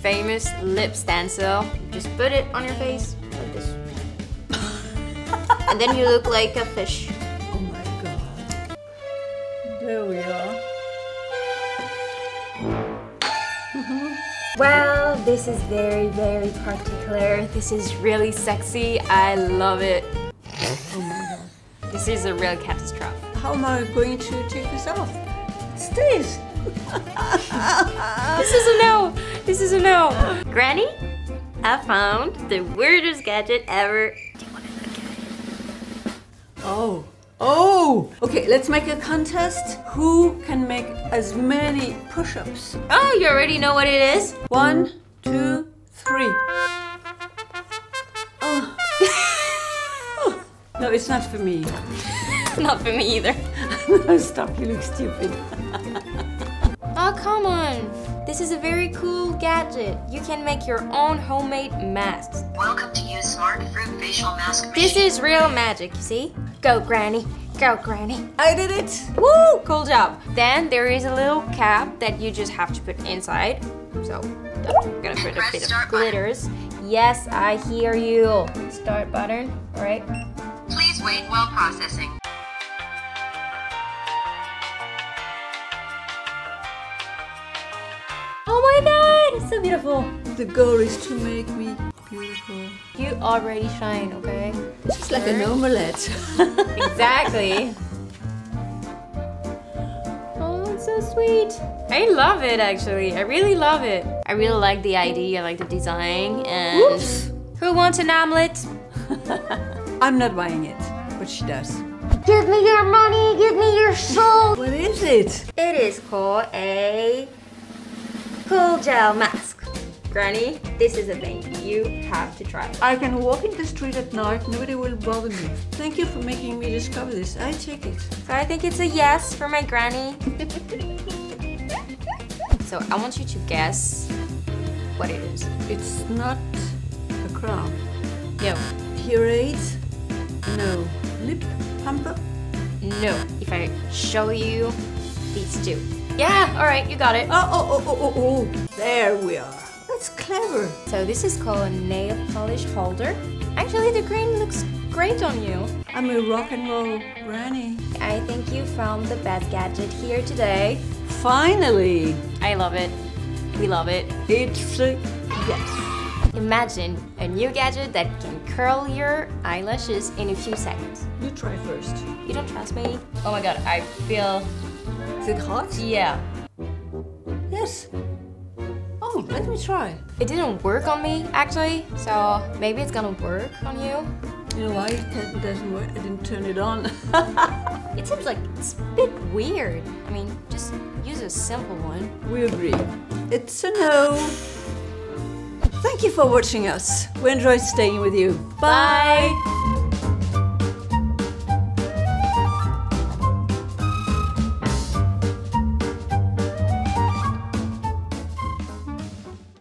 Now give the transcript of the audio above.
famous lip stencil. Just put it on your face like this. And then you look like a fish. Oh my god. There we are. Well, this is very, very particular. This is really sexy. I love it. Oh my god. This is a real catastrophe. How am I going to take this off? It stays. This is a no. This is a no. Granny, I found the weirdest gadget ever. Do you want to look at it? Oh. Oh! Okay, let's make a contest. Who can make as many push-ups? Oh, you already know what it is? 1, 2, 3. Oh. Oh. No, it's not for me. Not for me either. No, stop, you look stupid. Oh, come on. This is a very cool gadget. You can make your own homemade masks. Welcome to use Smart Fruit Facial Mask Machine. This is real magic, you see? Go, Granny. Go, Granny. I did it! Woo! Cool job. Then there is a little cap that you just have to put inside. So, I'm gonna put a bit of glitters. Yes, I hear you. Start button, all right? Please wait while processing. Oh my god, it's so beautiful. The goal is to make me beautiful. You already shine, okay? It's just like an omelette. Exactly. Oh, it's so sweet. I love it, actually. I really love it. I really like the idea, I like the design. And Whoops. who wants an omelet? I'm not buying it, but she does. Give me your money, give me your soul. What is it? It is called a cool gel mask. Granny, this is a thing. You have to try. I can walk in the street at night, nobody will bother me. Thank you for making me discover this. I take it. So I think it's a yes for my granny. So I want you to guess what it is. It's not a crown. No. Curate? No. Lip pumper? No. If I show you these two. Yeah, all right, you got it. Oh. There we are. That's clever. So this is called a nail polish holder. Actually, the green looks great on you. I'm a rock and roll granny. I think you found the best gadget here today. Finally. I love it. We love it. It's a yes. Imagine a new gadget that can curl your eyelashes in a few seconds. You try first. You don't trust me? Oh my god, I feel... Is it hot? Yeah. Yes. Oh, let me try. It didn't work on me, actually, so maybe it's gonna work on you. You know why it doesn't work? I didn't turn it on. It seems like it's a bit weird. I mean, just use a simple one. We agree. It's a no. Thank you for watching us. We enjoyed staying with you. Bye.